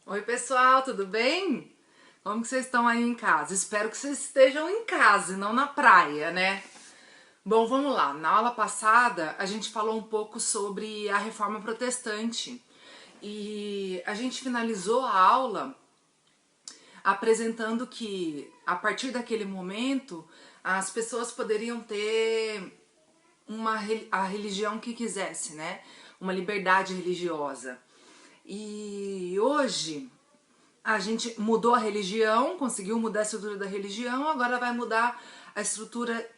Oi pessoal, tudo bem? Como que vocês estão aí em casa? Espero que vocês estejam em casa e não na praia, né? Bom, vamos lá. Na aula passada a gente falou um pouco sobre a Reforma Protestante e a gente finalizou a aula apresentando que a partir daquele momento as pessoas poderiam ter a religião que quisesse, né? Uma liberdade religiosa. E hoje a gente mudou a religião, conseguiu mudar a estrutura da religião, agora vai mudar a estrutura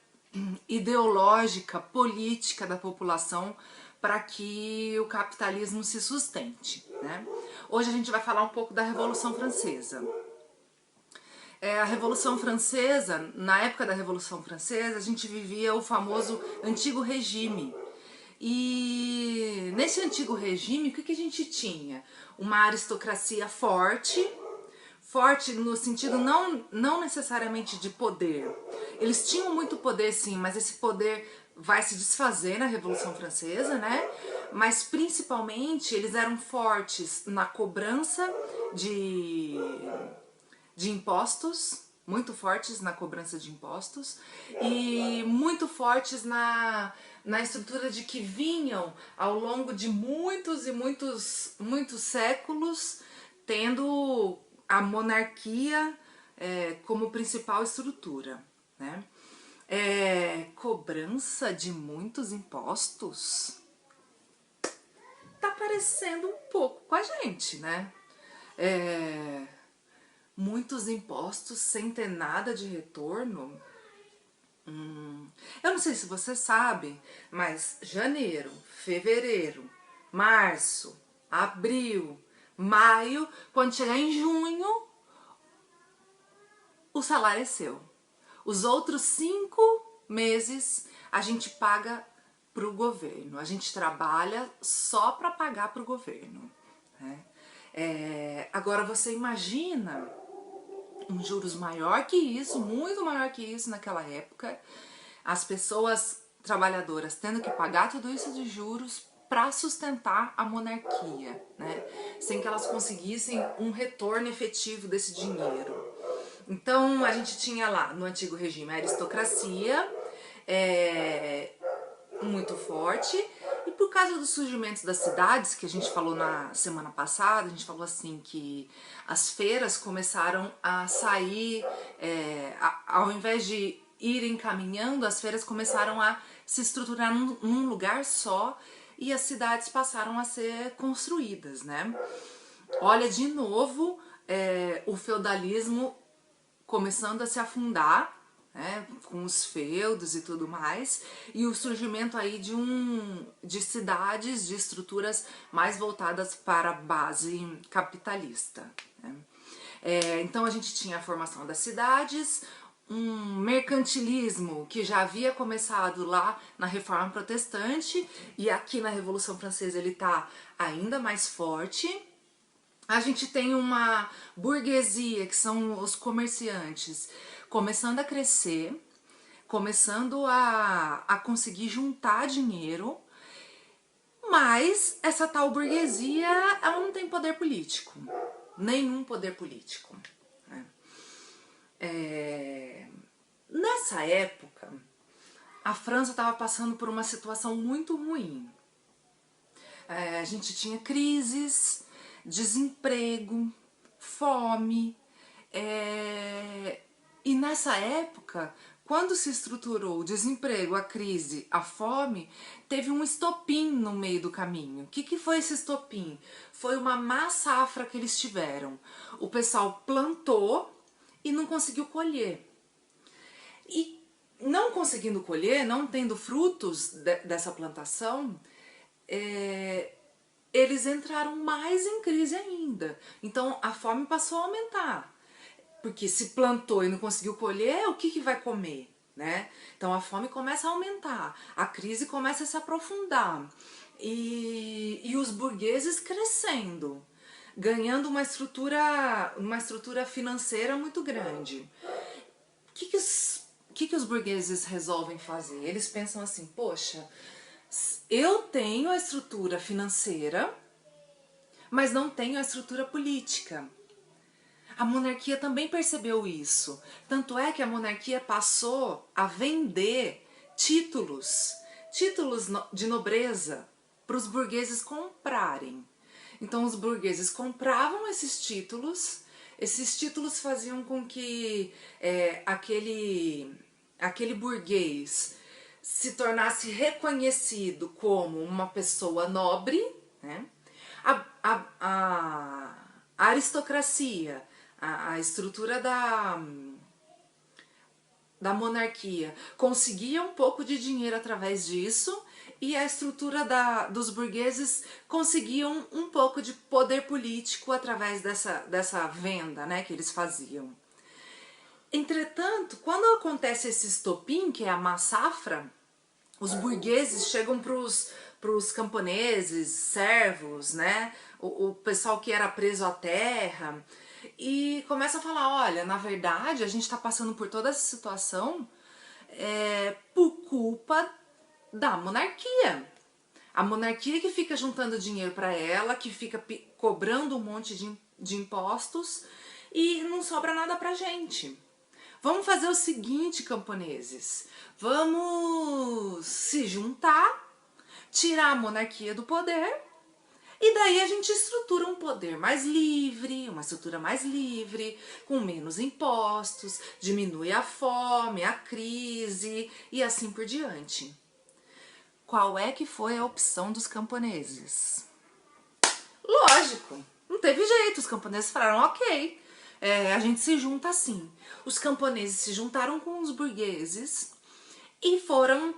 ideológica, política da população para que o capitalismo se sustente, né? Hoje a gente vai falar um pouco da Revolução Francesa. A Revolução Francesa, na época da Revolução Francesa, a gente vivia o famoso Antigo Regime. E nesse Antigo Regime, o que a gente tinha? Uma aristocracia forte, forte no sentido não necessariamente de poder. Eles tinham muito poder sim, mas esse poder vai se desfazer na Revolução Francesa, né? Mas principalmente eles eram fortes na cobrança de impostos, muito fortes na cobrança de impostos e muito fortes na estrutura de que vinham ao longo de muitos séculos tendo a monarquia como principal estrutura, né? Cobrança de muitos impostos tá parecendo um pouco com a gente, né? Muitos impostos sem ter nada de retorno. Eu não sei se você sabe, mas janeiro, fevereiro, março, abril, maio, quando chegar em junho, o salário é seu. Os outros 5 meses a gente paga para o governo. A gente trabalha só para pagar para o governo, né? Agora você imagina um juros maior que isso, muito maior que isso naquela época, as pessoas trabalhadoras tendo que pagar tudo isso de juros para sustentar a monarquia, né? Sem que elas conseguissem um retorno efetivo desse dinheiro. Então a gente tinha lá no antigo regime a aristocracia muito forte, e por causa do surgimento das cidades, que a gente falou na semana passada, a gente falou assim que as feiras começaram a sair, ao invés de irem caminhando, as feiras começaram a se estruturar num lugar só e as cidades passaram a ser construídas, né? Olha, de novo, o feudalismo começando a se afundar, né, com os feudos e tudo mais, e o surgimento aí de cidades, de estruturas mais voltadas para a base capitalista, né? Então a gente tinha a formação das cidades, um mercantilismo que já havia começado lá na Reforma Protestante e aqui na Revolução Francesa ele está ainda mais forte. A gente tem uma burguesia, que são os comerciantes, começando a crescer, começando a conseguir juntar dinheiro, mas essa tal burguesia, ela não tem poder político, nenhum poder político, né? Nessa época, a França estava passando por uma situação muito ruim. A gente tinha crises, desemprego, fome. E nessa época, quando se estruturou o desemprego, a crise, a fome, teve um estopim no meio do caminho. O que foi esse estopim? Foi uma má safra que eles tiveram. O pessoal plantou e não conseguiu colher. E não conseguindo colher, não tendo frutos dessa plantação, eles entraram mais em crise ainda. Então a fome passou a aumentar. Porque se plantou e não conseguiu colher, o que vai comer, né? Então a fome começa a aumentar, a crise começa a se aprofundar. E os burgueses crescendo, ganhando uma estrutura financeira muito grande. O que os burgueses resolvem fazer? Eles pensam assim, poxa, eu tenho a estrutura financeira, mas não têm a estrutura política. A monarquia também percebeu isso. Tanto é que a monarquia passou a vender títulos, de nobreza, para os burgueses comprarem. Então os burgueses compravam esses títulos faziam com que aquele burguês se tornasse reconhecido como uma pessoa nobre, né? A aristocracia, a estrutura da monarquia conseguia um pouco de dinheiro através disso, e a estrutura dos burgueses conseguiam um pouco de poder político através dessa venda, né, que eles faziam. Entretanto, quando acontece esse estopim, que é a má-safra, os burgueses chegam para os camponeses, servos, né, o pessoal que era preso à terra, e começa a falar, olha, na verdade a gente está passando por toda essa situação por culpa da monarquia. A monarquia que fica juntando dinheiro para ela, que fica cobrando um monte de impostos e não sobra nada pra gente. Vamos fazer o seguinte, camponeses, vamos se juntar, tirar a monarquia do poder, e daí a gente estrutura um poder mais livre, uma estrutura mais livre, com menos impostos, diminui a fome, a crise e assim por diante. Qual é que foi a opção dos camponeses? Lógico, não teve jeito, os camponeses falaram, ok, a gente se junta assim. Os camponeses se juntaram com os burgueses e foram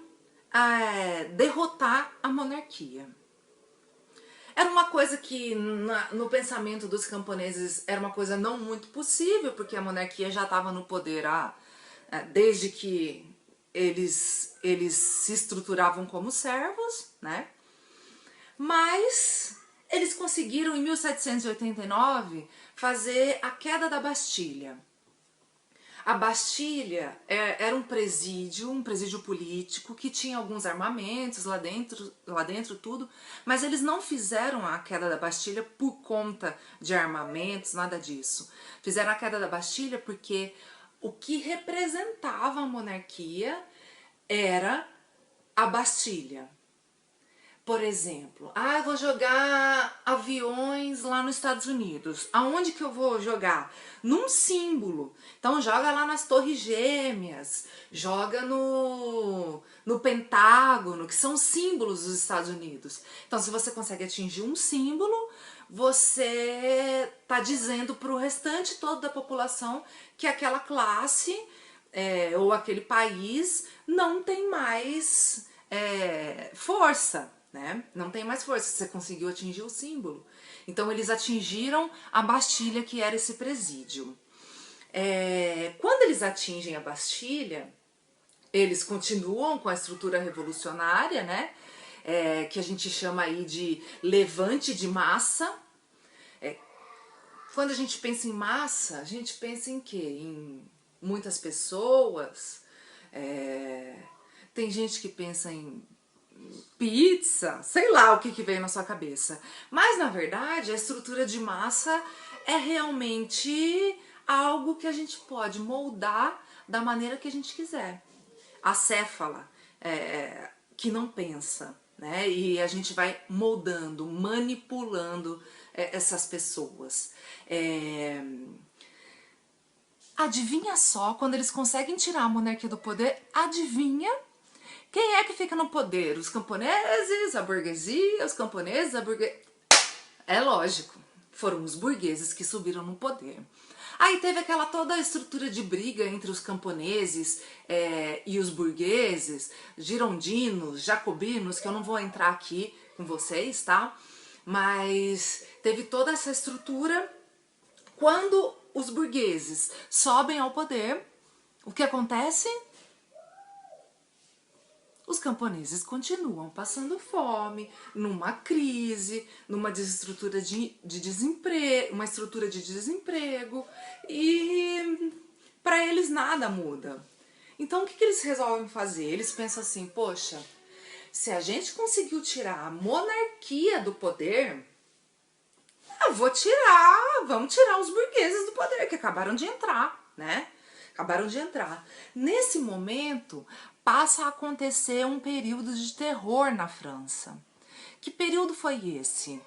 derrotar a monarquia. Era uma coisa que no pensamento dos camponeses era uma coisa não muito possível, porque a monarquia já estava no poder desde que eles se estruturavam como servos, né? Mas eles conseguiram em 1789 fazer a queda da Bastilha. A Bastilha era um presídio político que tinha alguns armamentos lá dentro tudo, mas eles não fizeram a queda da Bastilha por conta de armamentos, nada disso. Fizeram a queda da Bastilha porque o que representava a monarquia era a Bastilha. Por exemplo, eu vou jogar aviões lá nos Estados Unidos. Aonde que eu vou jogar? Num símbolo. Então joga lá nas Torres Gêmeas, joga no Pentágono, que são símbolos dos Estados Unidos. Então se você consegue atingir um símbolo, você está dizendo para o restante todo da população que aquela classe ou aquele país não tem mais força. Né? Não tem mais força, você conseguiu atingir o símbolo. Então eles atingiram a Bastilha, que era esse presídio. Quando eles atingem a Bastilha, eles continuam com a estrutura revolucionária, né? Que a gente chama aí de levante de massa. Quando a gente pensa em massa, a gente pensa em quê? Em muitas pessoas. Tem gente que pensa em pizza, sei lá o que veio na sua cabeça. Mas, na verdade, a estrutura de massa é realmente algo que a gente pode moldar da maneira que a gente quiser. Acéfala, que não pensa, né? E a gente vai moldando, manipulando essas pessoas. Adivinha só, quando eles conseguem tirar a monarquia do poder, adivinha quem é que fica no poder? Os camponeses, a burguesia, os camponeses, a burguesia. É lógico, foram os burgueses que subiram no poder. Aí teve aquela toda a estrutura de briga entre os camponeses e os burgueses, girondinos, jacobinos, que eu não vou entrar aqui com vocês, tá? Mas teve toda essa estrutura. Quando os burgueses sobem ao poder, o que acontece? Os camponeses continuam passando fome, numa crise, numa desestrutura de desemprego, uma estrutura de desemprego, e para eles nada muda. Então o que eles resolvem fazer? Eles pensam assim, poxa, se a gente conseguiu tirar a monarquia do poder, vamos tirar os burgueses do poder, que acabaram de entrar, né? Acabaram de entrar. Nesse momento, passa a acontecer um período de terror na França. Que período foi esse?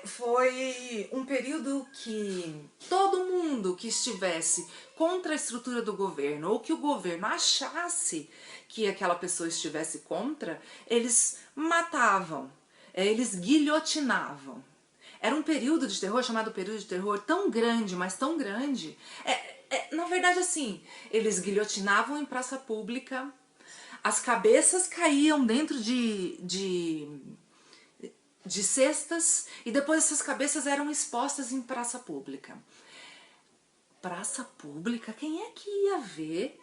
Foi um período que todo mundo que estivesse contra a estrutura do governo ou que o governo achasse que aquela pessoa estivesse contra, eles matavam, eles guilhotinavam. Era um período de terror chamado período de terror tão grande, mas tão grande. Na verdade, assim, eles guilhotinavam em praça pública, as cabeças caíam dentro de cestas e depois essas cabeças eram expostas em praça pública. Praça pública? Quem é que ia ver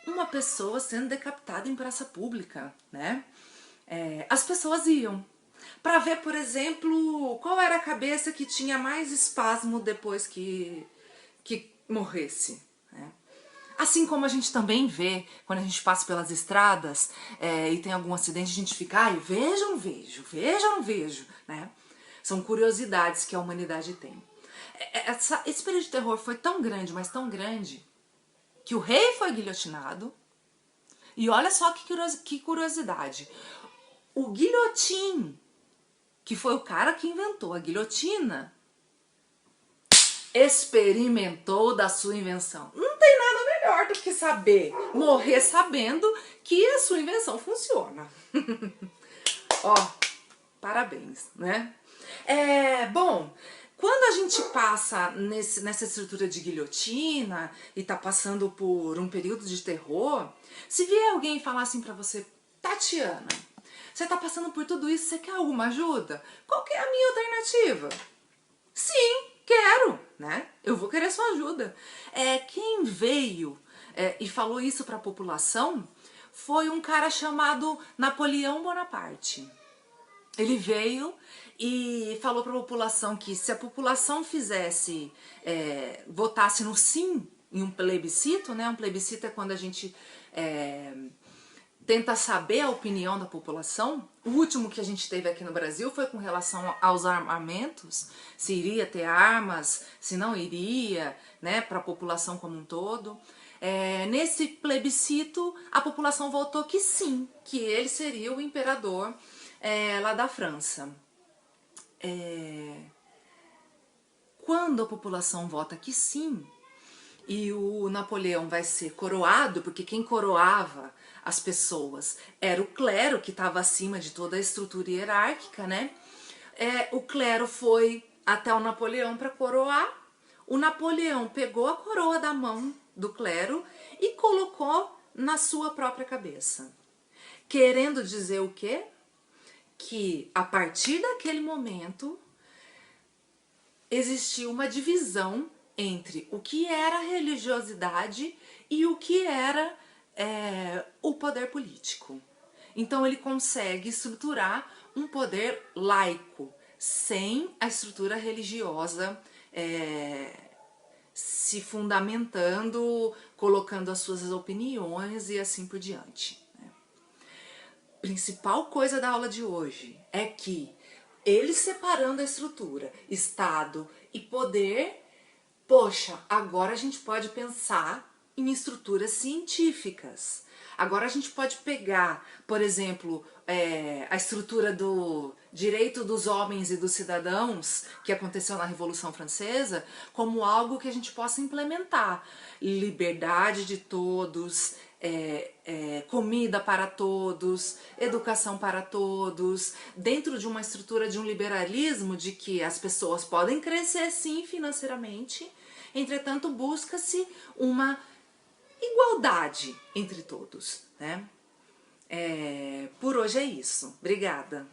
uma pessoa sendo decapitada em praça pública, né? As pessoas iam para ver, por exemplo, qual era a cabeça que tinha mais espasmo depois que morresse, né? Assim como a gente também vê, quando a gente passa pelas estradas e tem algum acidente, a gente fica, ai, veja, não vejo, veja, não vejo, né? São curiosidades que a humanidade tem. Esse período de terror foi tão grande, mas tão grande, que o rei foi guilhotinado. E olha só que curiosidade. O guilhotim, que foi o cara que inventou a guilhotina, experimentou da sua invenção. Não tem nada melhor do que saber, morrer sabendo que a sua invenção funciona. Ó, parabéns, né? Bom, quando a gente passa nessa estrutura de guilhotina e tá passando por um período de terror, se vier alguém falar assim pra você, Tatiana, você tá passando por tudo isso, você quer alguma ajuda? Qual que é a minha alternativa? Sim, quero, né? Eu vou querer sua ajuda. Quem veio e falou isso para a população foi um cara chamado Napoleão Bonaparte. Ele veio e falou para a população que se a população votasse no sim em um plebiscito, né? Um plebiscito é quando a gente tenta saber a opinião da população. O último que a gente teve aqui no Brasil foi com relação aos armamentos, se iria ter armas, se não iria, né, para a população como um todo. Nesse plebiscito, a população votou que sim, que ele seria o imperador lá da França. Quando a população vota que sim, e o Napoleão vai ser coroado, porque quem coroava as pessoas era o clero, que estava acima de toda a estrutura hierárquica, né? O clero foi até o Napoleão para coroar. O Napoleão pegou a coroa da mão do clero e colocou na sua própria cabeça. Querendo dizer o quê? Que a partir daquele momento existiu uma divisão entre o que era religiosidade e o que era o poder político. Então ele consegue estruturar um poder laico, sem a estrutura religiosa se fundamentando, colocando as suas opiniões e assim por diante. Principal coisa da aula de hoje é que ele separando a estrutura, Estado e poder, poxa, agora a gente pode pensar em estruturas científicas. Agora a gente pode pegar, por exemplo, a estrutura do direito dos homens e dos cidadãos, que aconteceu na Revolução Francesa, como algo que a gente possa implementar. Liberdade de todos, comida para todos, educação para todos, dentro de uma estrutura de um liberalismo de que as pessoas podem crescer sim financeiramente, entretanto busca-se uma igualdade entre todos, né? Por hoje é isso. Obrigada.